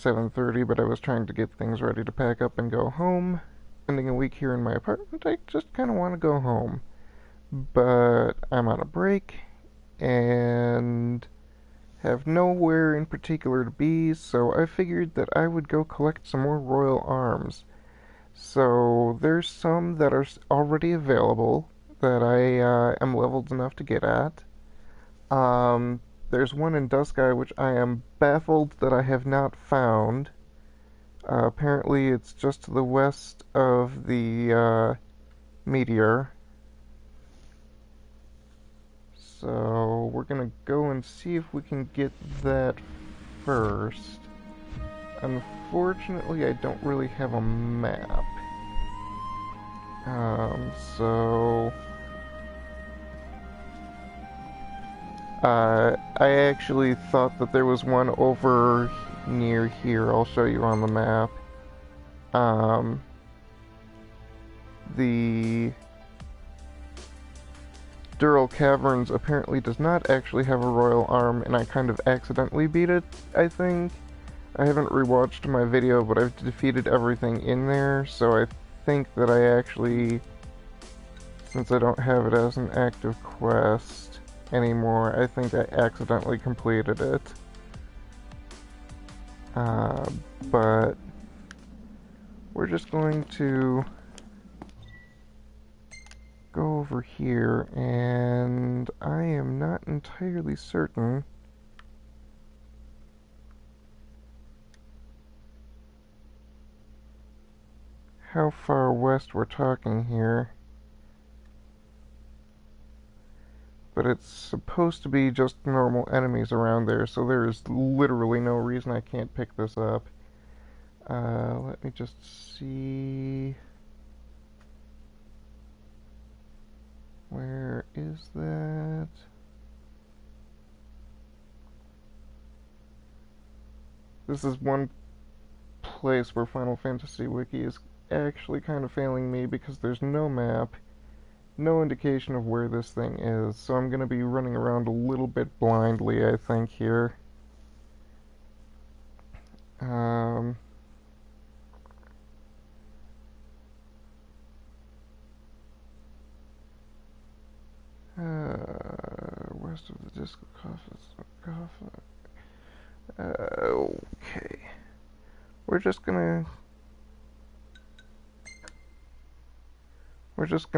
7:30, but I was trying to get things ready to pack up and go home. Ending a week here in my apartment, I just kind of want to go home. But I'm on a break and have nowhere in particular to be, so I figured that I would go collect some more royal arms. So there's some that are already available that I am leveled enough to get at. There's one in Duskai which I am baffled that I have not found. Apparently it's just to the west of the meteor. So we're gonna go and see if we can get that first. Unfortunately, I don't really have a map. So I actually thought that there was one over near here. I'll show you on the map. The Dural Caverns apparently does not actually have a royal arm, and I kind of accidentally beat it, I think. I haven't rewatched my video, but I've defeated everything in there, so I think that I actually, since I don't have it as an active quest anymore, I think I accidentally completed it. But we're just going to go over here, and I am not entirely certain how far west we're talking here. But it's supposed to be just normal enemies around there, so there is literally no reason I can't pick this up. Let me just see. Where is that? This is one place where Final Fantasy Wiki is actually kind of failing me because there's no map, no indication of where this thing is, so I'm going to be running around a little bit blindly, I think, here. West of the Disco Coffin. Okay. We're just gonna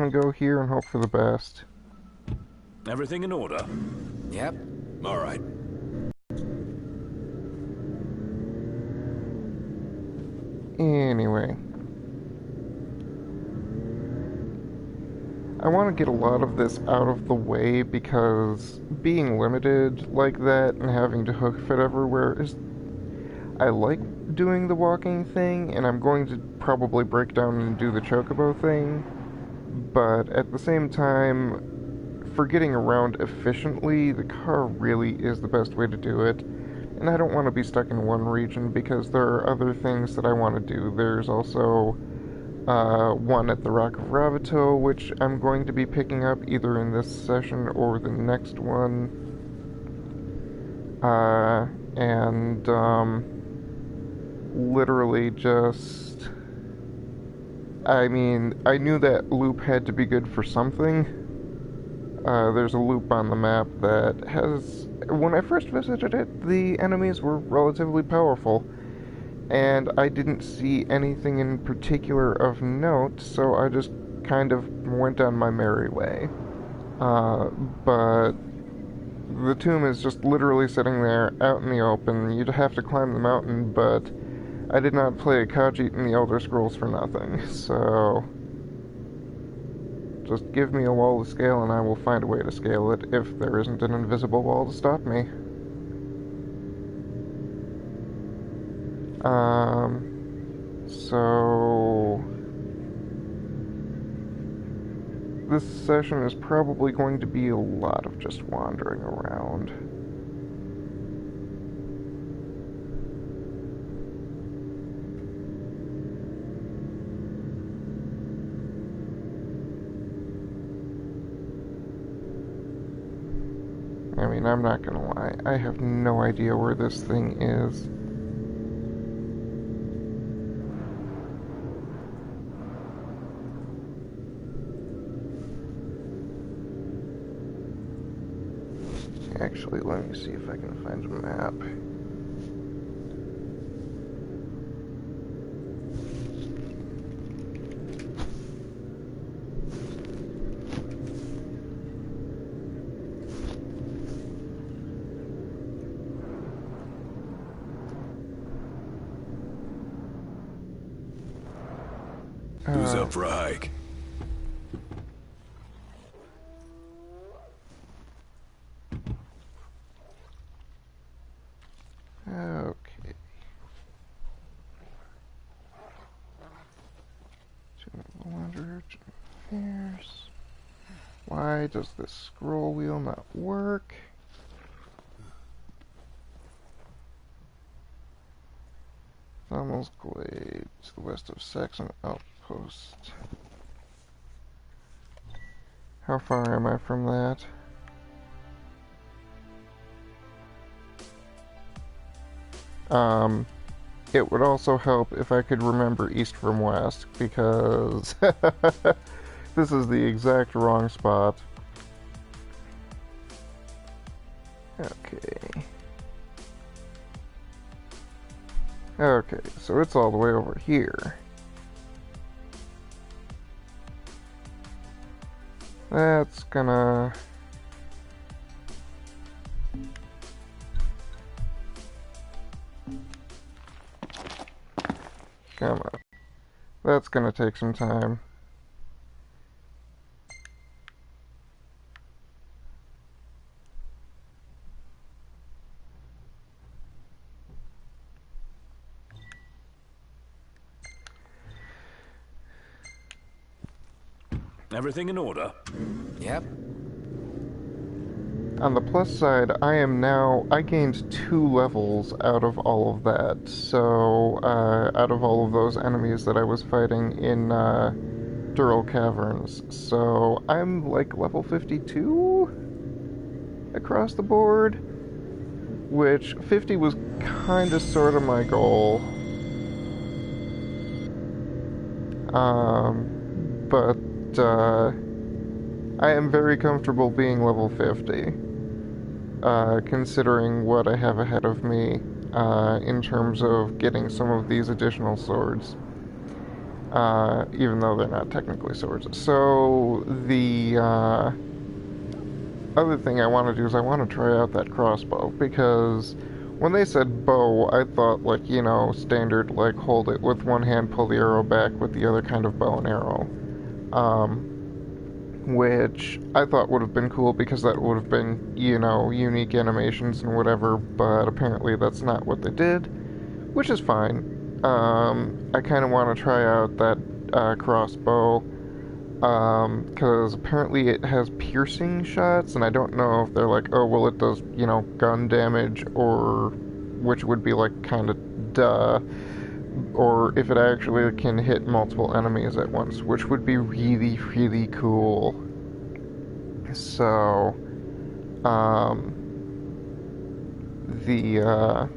go here and hope for the best. Everything in order? Yep. All right. Anyway, I want to get a lot of this out of the way because being limited like that and having to hook fit everywhere is... I like doing the walking thing, and I'm going to probably break down and do the chocobo thing, but at the same time, for getting around efficiently, the car really is the best way to do it. And I don't want to be stuck in one region because there are other things that I want to do. There's also one at the Rock of Ravito, which I'm going to be picking up either in this session or the next one. Literally just... I mean, I knew that loop had to be good for something. There's a loop on the map that has... When I first visited it, the enemies were relatively powerful, and I didn't see anything in particular of note, so I just kind of went on my merry way. But the tomb is just literally sitting there out in the open. You'd have to climb the mountain, but I did not play Khajiit in the Elder Scrolls for nothing, so just give me a wall to scale and I will find a way to scale it if there isn't an invisible wall to stop me. So this session is probably going to be a lot of just wandering around. I mean, I'm not gonna lie, I have no idea where this thing is. Actually, let me see if I can find a map. Who's up for a hike? Okay. Wanderer, affairs. Why does this scroll wheel not work? Thammel's Glade, to the west of Saxon Outpost. How far am I from that? It would also help if I could remember east from west, because this is the exact wrong spot. Okay. Okay, so it's all the way over here. That's gonna... Come on. That's gonna take some time. Everything in order? Yep. On the plus side, I gained 2 levels out of all of that. So, out of all of those enemies that I was fighting in, Dural Caverns. So, I'm like level 52 across the board, which 50 was kinda sorta my goal. But, I am very comfortable being level 50. Considering what I have ahead of me in terms of getting some of these additional swords, even though they're not technically swords. So the other thing I want to do is I want to try out that crossbow, because when they said bow, I thought, like, you know, standard, like, hold it with one hand, pull the arrow back with the other kind of bow and arrow. Which I thought would have been cool because that would have been, you know, unique animations and whatever, but apparently that's not what they did, which is fine. I kind of want to try out that crossbow, because apparently it has piercing shots, and I don't know if they're like, oh, well, it does, you know, gun damage, or which would be like kind of duh, or if it actually can hit multiple enemies at once, which would be really, really cool. So, the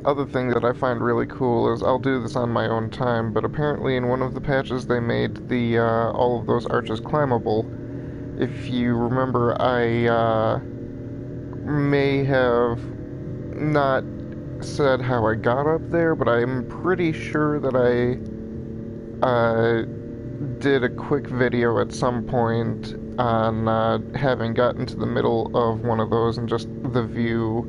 other thing that I find really cool is I'll do this on my own time, but apparently in one of the patches they made the all of those arches climbable. If you remember, I may have not said how I got up there, but I'm pretty sure that I did a quick video at some point on having gotten to the middle of one of those and just the view,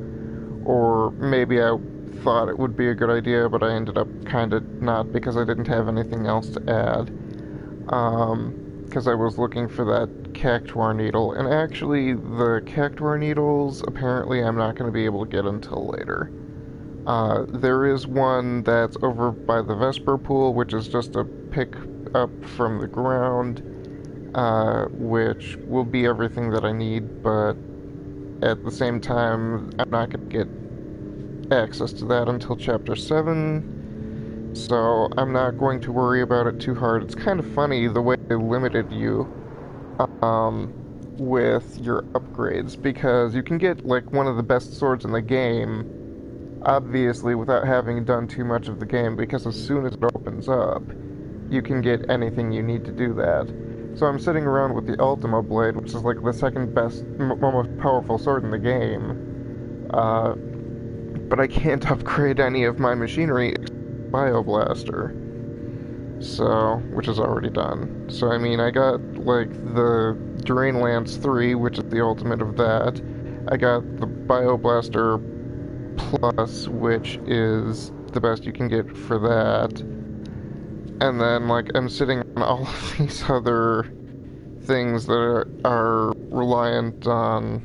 or maybe I thought it would be a good idea, but I ended up kind of not, because I didn't have anything else to add, because I was looking for that Cactuar needle, and actually the Cactuar needles apparently I'm not going to be able to get until later. There is one that's over by the Vesper Pool, which is just a pick up from the ground, which will be everything that I need, but at the same time, I'm not going to get access to that until Chapter 7, so I'm not going to worry about it too hard. It's kind of funny the way they limited you with your upgrades, because you can get, like, one of the best swords in the game, obviously without having done too much of the game, because as soon as it opens up, you can get anything you need to do that. So I'm sitting around with the Ultima Blade, which is like the second best, most powerful sword in the game. But I can't upgrade any of my machinery except Bioblaster. So, which is already done. So I mean, I got like the Drain Lance 3, which is the ultimate of that. I got the Bioblaster Plus, which is the best you can get for that. And then like I'm sitting on all of these other things that are reliant on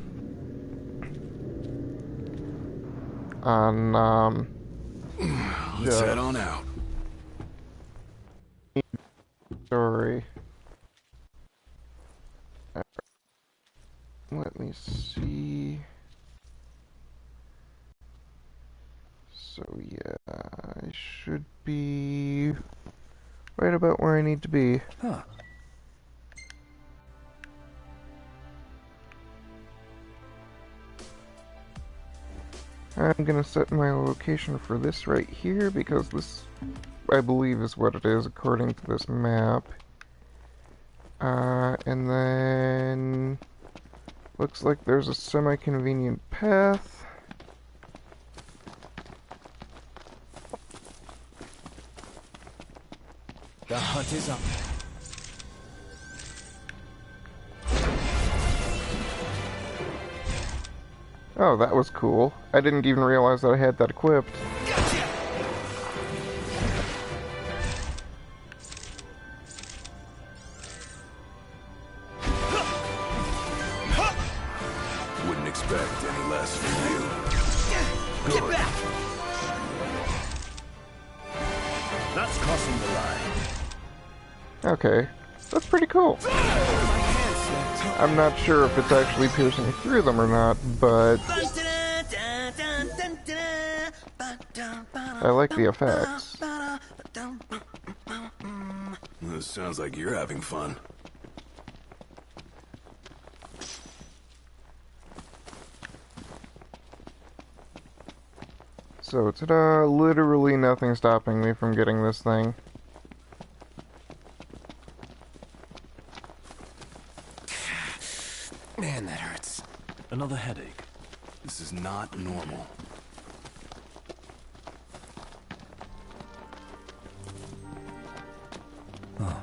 Let's head on out. story. Let me see. So yeah, I should be right about where I need to be. Huh. I'm gonna set my location for this right here because this, I believe, is what it is according to this map. And then looks like there's a semi-convenient path. The hunt is up. Oh, that was cool. I didn't even realize that I had that equipped. Wouldn't expect any less from you. Get back! That's crossing the line. Okay, that's pretty cool. My hand slipped. I'm not sure if it's actually piercing through them or not, but I like the effects. This sounds like you're having fun. So, ta-da, literally nothing stopping me from getting this thing. Man, that hurts. Another headache. This is not normal. Huh.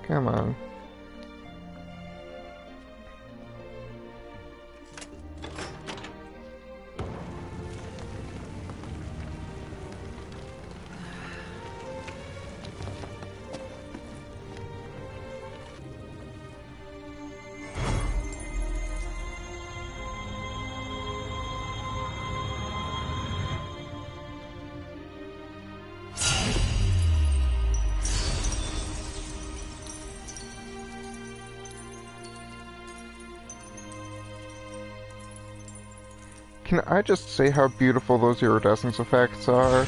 Come on. Can I just say how beautiful those iridescence effects are?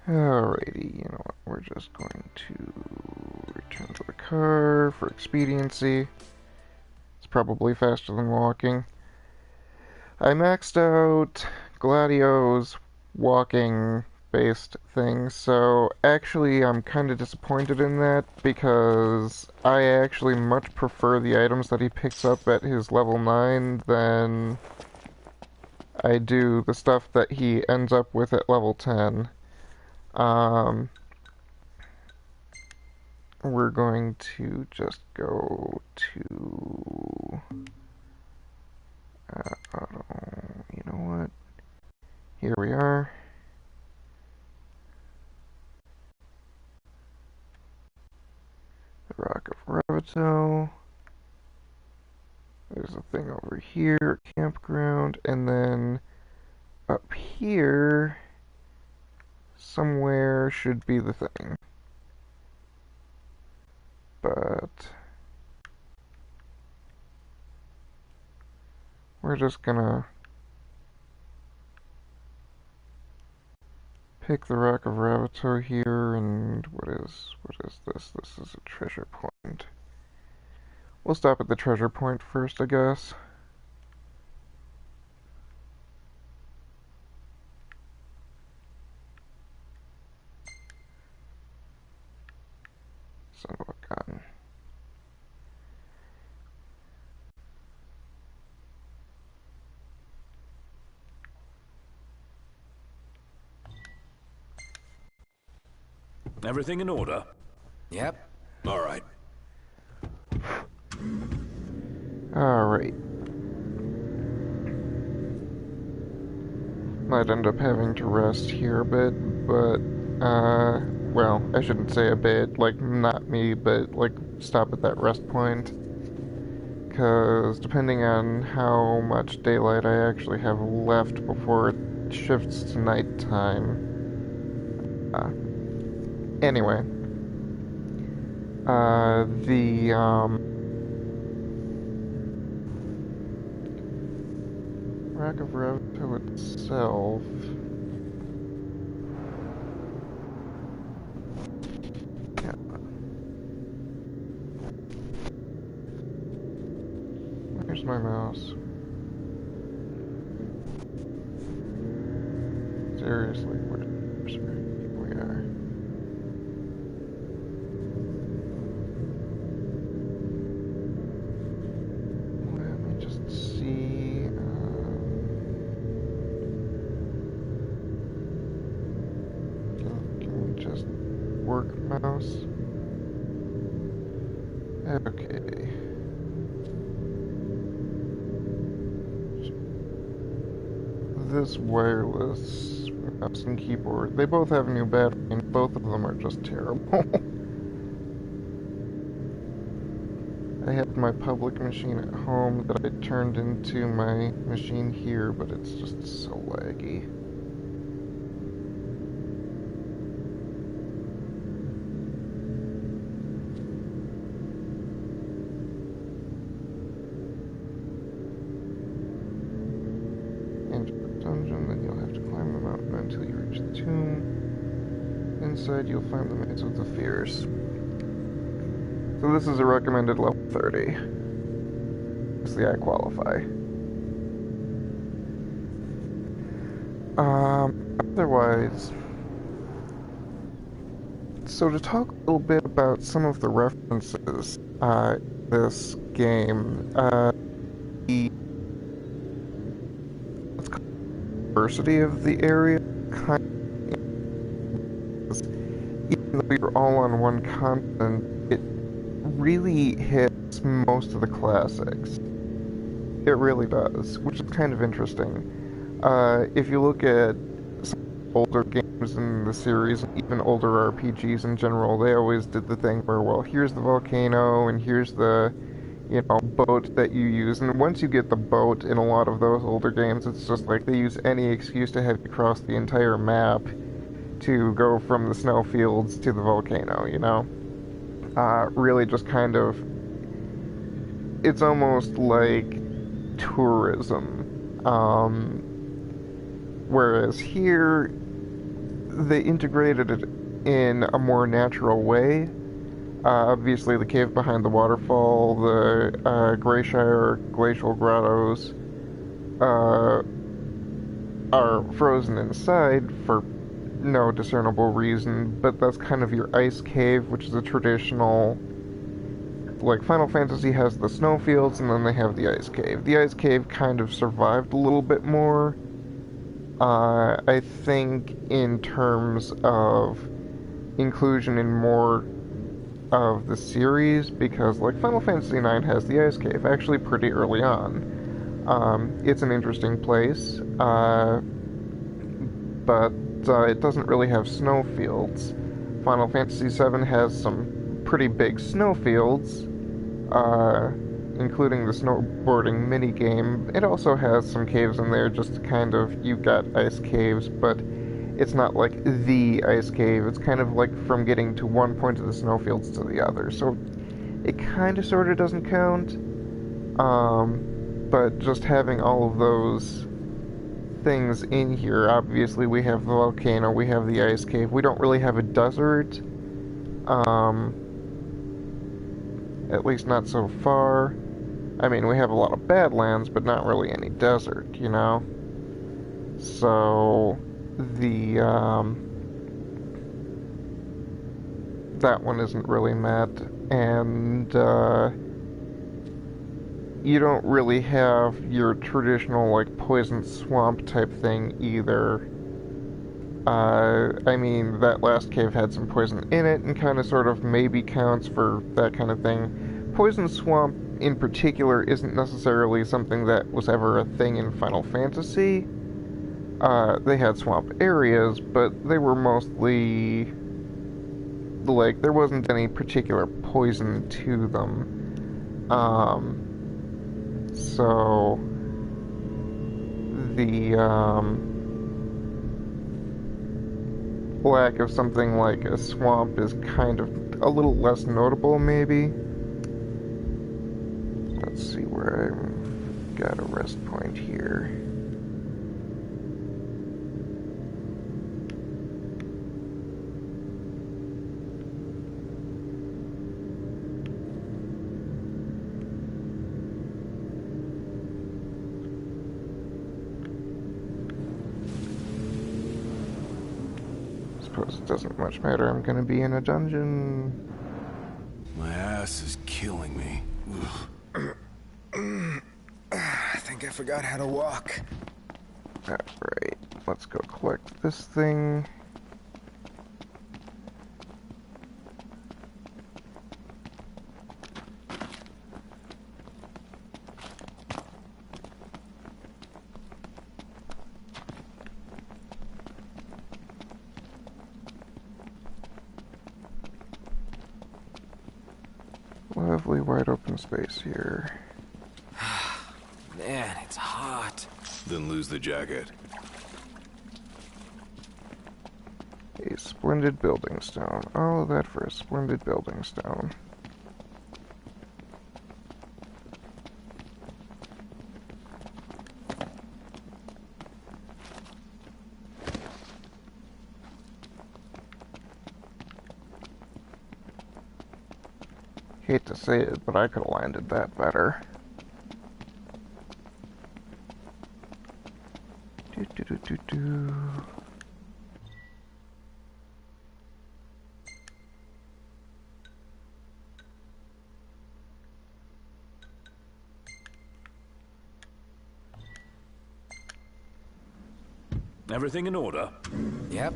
Alrighty, you know what, we're just going to return to the car for expediency. It's probably faster than walking. I maxed out Gladio's walking based thing, so actually I'm kind of disappointed in that because I actually much prefer the items that he picks up at his level 9 than I do the stuff that he ends up with at level 10. We're going to just go to auto. You know what? Here we are. The Rock of Revito. There's a thing over here, campground, and then up here somewhere should be the thing. But we're just gonna pick the Rock of Ravato here, and what is this? This is a treasure point. We'll stop at the treasure point first, I guess. Son of a gun. Everything in order? Yep. All right. Alright. Might end up having to rest here a bit, but, well, I shouldn't say a bit, like, not me, but, like, stop at that rest point. Because depending on how much daylight I actually have left before it shifts to nighttime. Anyway. Rock of Ravato itself. Yeah. Where's my mouse? Seriously, where's we are? Let me just see. Can we just work mouse? Okay. This wireless mouse and keyboard, they both have new battery, and both of them are just terrible. I have my public machine at home that I turned into my machine here, but it's just so laggy. Dungeon, then you'll have to climb the mountain until you reach the tomb. Inside, you'll find the Maze of the Fears. So this is a recommended level 30. See, I qualify. Otherwise, so to talk a little bit about some of the references this game, the diversity of the area kind of, even though you're all on one continent, it really hits most of the classics. It really does, which is kind of interesting. If you look at some older games in the series, even older RPGs in general, they always did the thing where, well, here's the volcano, and here's the, you know, boat that you use. And once you get the boat in a lot of those older games, it's just like they use any excuse to have you cross the entire map to go from the snowfields to the volcano, you know? Really just kind of, it's almost like tourism. Whereas here, they integrated it in a more natural way. Obviously, the cave behind the waterfall, the Greyshire glacial grottos are frozen inside for no discernible reason, but that's kind of your ice cave, which is a traditional, like Final Fantasy has the snowfields and then they have the ice cave. The ice cave kind of survived a little bit more, I think, in terms of inclusion in more of the series, because like Final Fantasy IX has the ice cave actually pretty early on. It's an interesting place, but it doesn't really have snowfields. Final Fantasy VII has some pretty big snowfields, including the snowboarding minigame. It also has some caves in there, just kind of, you've got ice caves, but it's not like the ice cave. It's kind of like from getting to one point of the snowfields to the other. So it kind of sort of doesn't count. But just having all of those things in here. Obviously, we have the volcano, we have the ice cave. We don't really have a desert. At least not so far. I mean, we have a lot of badlands, but not really any desert, you know? So, that one isn't really met, and, you don't really have your traditional, like, poison swamp type thing either. I mean, that last cave had some poison in it and kind of sort of maybe counts for that kind of thing. Poison swamp in particular isn't necessarily something that was ever a thing in Final Fantasy. They had swamp areas, but they were mostly like there wasn't any particular poison to them. So the lack of something like a swamp is kind of a little less notable, maybe. Let's see where I've got a rest point here. Suppose it doesn't much matter. I'm gonna be in a dungeon. My ass is killing me. I think I forgot how to walk. Alright, let's go collect this thing. Lovely wide open space here. Man, it's hot. Then lose the jacket. A splendid building stone. All of that for a splendid building stone. Hate to say it, but I could have landed that better. Do. Everything in order? Yep.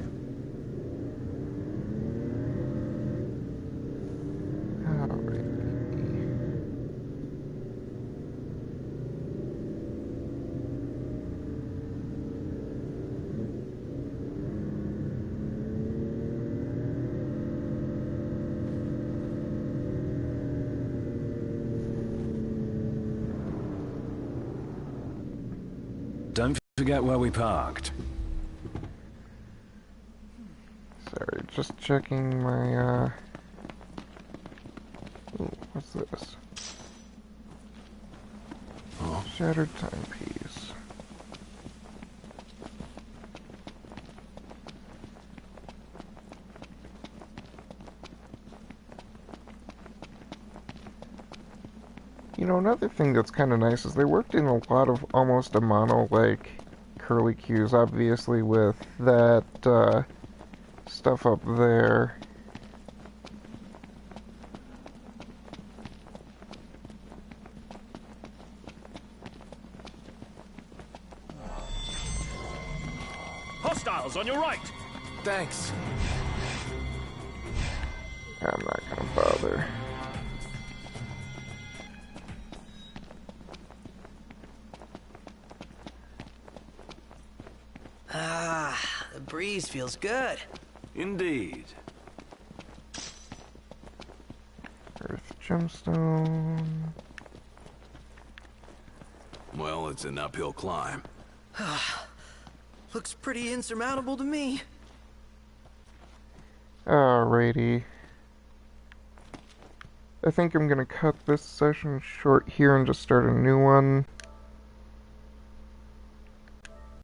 Don't forget where we parked. Sorry, just checking my, Ooh, what's this? Oh. Shattered timepiece. You know, another thing that's kind of nice is they worked in a lot of almost a mono-like curly cues, obviously with that, stuff up there. Hostiles on your right! Thanks. I'm not gonna bother. Ah, the breeze feels good. Indeed. Earth gemstone. Well, it's an uphill climb. Looks pretty insurmountable to me. Alrighty. I think I'm gonna cut this session short here and just start a new one.